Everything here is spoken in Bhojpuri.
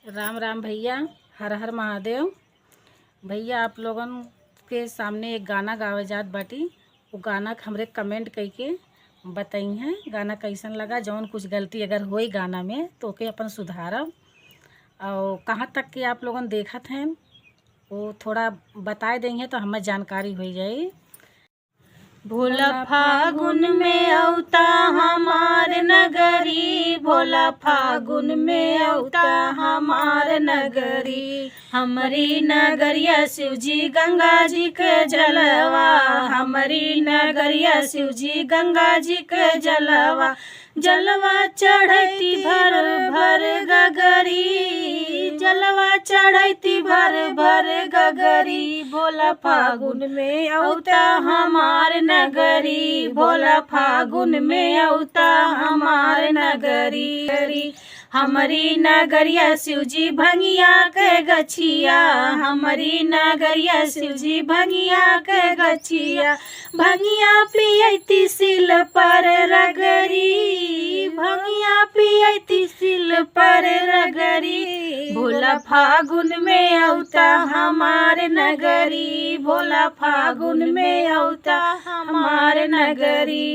राम राम भैया, हर हर महादेव। भैया आप लोगन के सामने एक गाना गावे जात बाटी। वो गाना हमरे कमेंट करके बताई हैं गाना कैसन लगा। जौन कुछ गलती अगर होई गाना में तो ओके अपन सुधारब। और कहाँ तक कि आप लोगन देखत हैं वो थोड़ा बताए देंगे तो हमें जानकारी हो जाई। भोला फागुन में औता हमार नगरी, भोला फागुन में औता हमार नगरी। हमारी नगरिया शिवजी गंगा जी के जलवा, हमारी नगरिया शिवजी गंगा जी के जलवा। जलवा चढ़ती भर भर गगरी, जलवा चढ़ती भर भर गगरी। भोला फागुन में औता हमार नगरी, भोला फागुन में औता हमार नगरी। हमारी नगरिया शिवजी भंगिया के गछिया, हमारी नगरिया शिवजी भंगिया के गछिया। भंगिया पियती सिल पर रगरी, भंगिया पियती सिल पर रगरी। भोला फागुन में औता हमार नगरी, भोला फागुन में औता हमार नगरी।